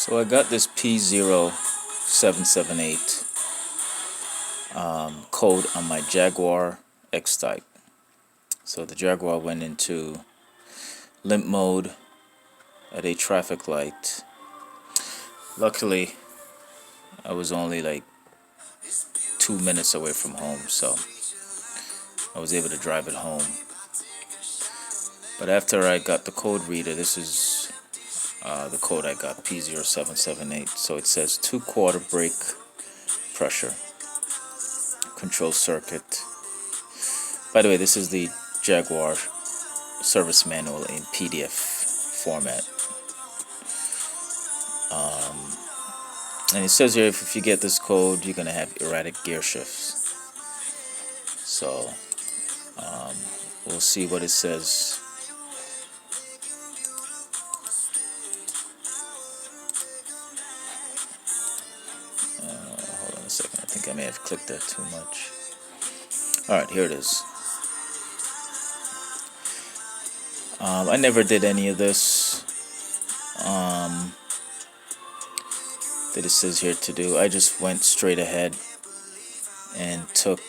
So I got this P0778 code on my Jaguar X-Type. So the Jaguar went into limp mode at a traffic light. Luckily, I was only like 2 minutes away from home, so I was able to drive it home. But after I got the code reader, this is the code I got, P0778. So it says 2/4 brake pressure, control circuit. By the way, this is the Jaguar service manual in PDF format. And it says here if you get this code, you're going to have erratic gear shifts. So we'll see what it says. Hold on a second. I think I may have clicked that too much. Alright, here it is. I never did any of this that it says here to do. I just went straight ahead and took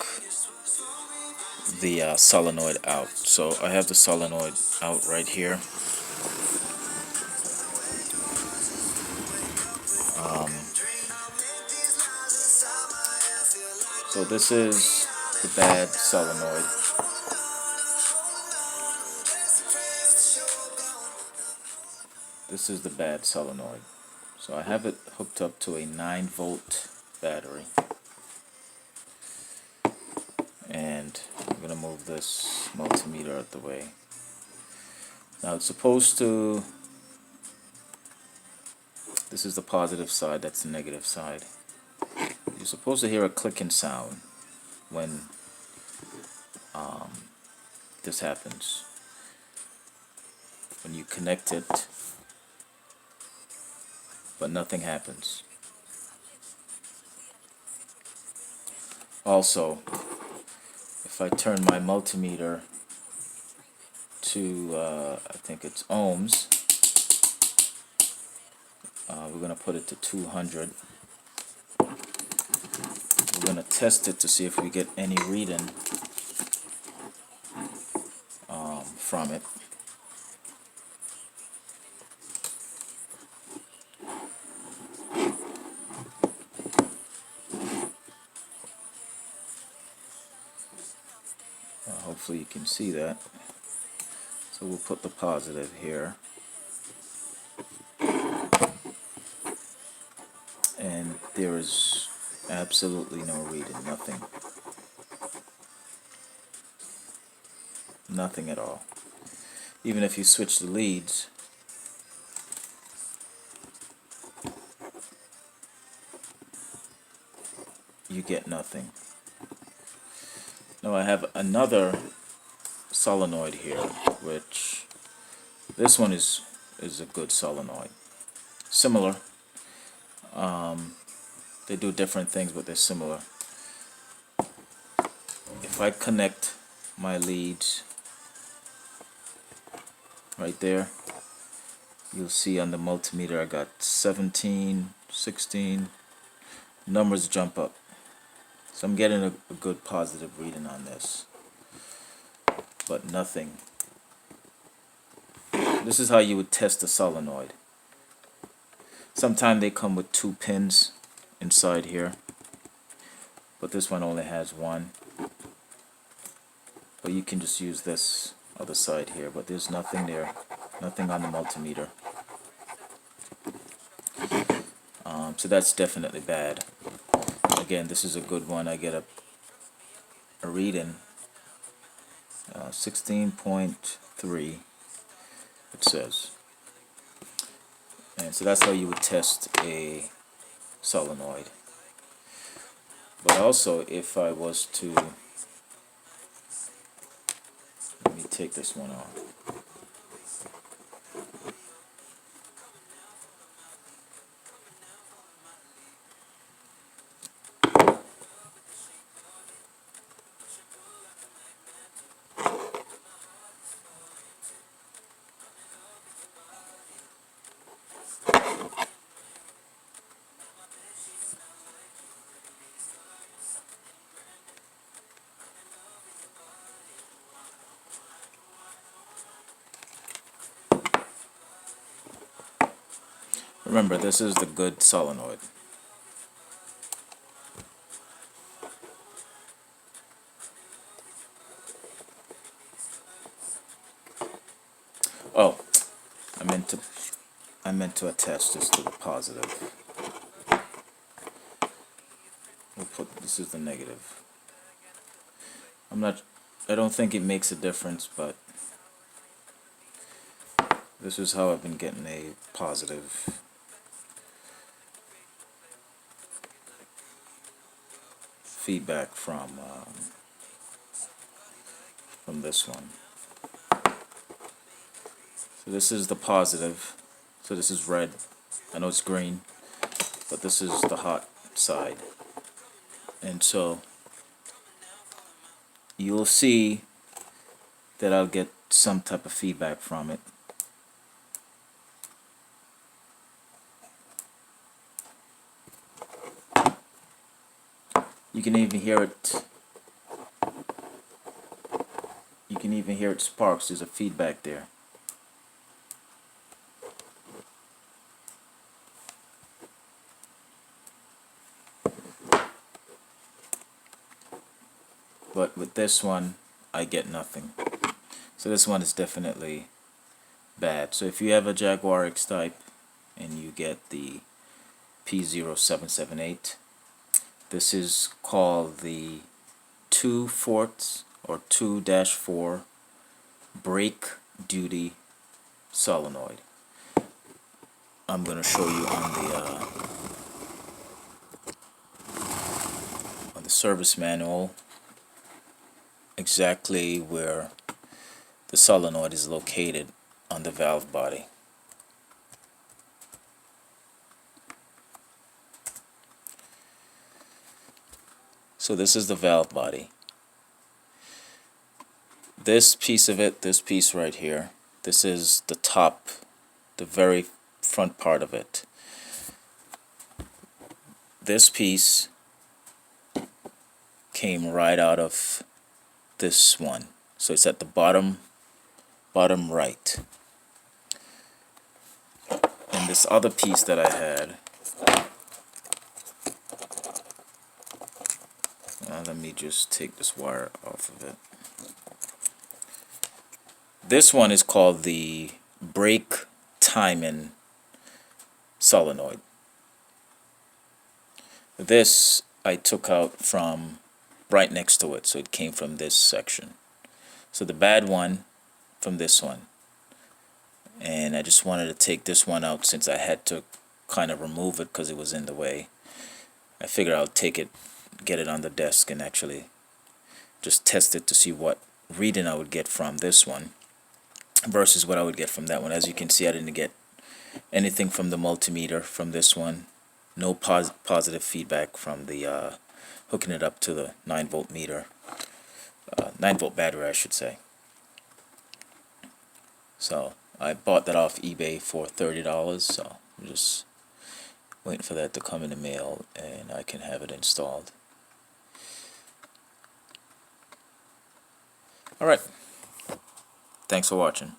the solenoid out. So I have the solenoid out right here. So this is the bad solenoid. This is the bad solenoid. So I have it hooked up to a 9-volt battery. And I'm going to move this multimeter out the way. Now it's supposed to... This is the positive side, that's the negative side. You're supposed to hear a clicking sound when this happens. When you connect it, but nothing happens. Also, if I turn my multimeter to, I think it's ohms, we're going to put it to 200. We're going to test it to see if we get any reading from it. Hopefully you can see that. So we'll put the positive here. And there is absolutely no reading, nothing. Nothing at all. Even if you switch the leads, you get nothing. Now I have another solenoid here, which this one is a good solenoid. Similar. They do different things, but they're similar. If I connect my leads right there, you'll see on the multimeter I got 17, 16, numbers jump up. So I'm getting a good positive reading on this, but nothing. This is how you would test a solenoid. Sometimes they come with 2 pins inside here, but this one only has 1. But you can just use this other side here, but there's nothing there, nothing on the multimeter. So that's definitely bad. Again, this is a good one. I get a reading, 16.3 it says. And so that's how you would test a solenoid. But also, if I was to, let me take this one off. Remember, this is the good solenoid. Oh, I meant to attach this to the positive. We'll put this is the negative. I don't think it makes a difference, but this is how I've been getting a positive feedback from this one. So this is the positive. So this is red. I know it's green, but this is the hot side. And so you'll see that I'll get some type of feedback from it. You can even hear it. You can even hear it sparks. There's a feedback there. But with this one, I get nothing. So this one is definitely bad. So if you have a Jaguar X-Type and you get the P0778, this is called the 2/4 or 2-4 brake duty solenoid. I'm going to show you on the service manual exactly where the solenoid is located on the valve body. So this is the valve body. This piece of it, this piece right here, this is the top, the very front part of it. This piece came right out of this one. So it's at the bottom right. And this other piece that I had, let me just take this wire off of it. This one is called the brake timing solenoid. This I took out from right next to it, so it came from this section. So the bad one from this one. And I just wanted to take this one out since I had to kind of remove it because it was in the way. I figured I'll take it, get it on the desk, and actually just test it to see what reading I would get from this one versus what I would get from that one. As you can see, I didn't get anything from the multimeter from this one. No positive feedback from the hooking it up to the 9-volt meter, 9-volt battery, I should say. So I bought that off eBay for $30. So I'm just waiting for that to come in the mail and I can have it installed. Alright, thanks for watching.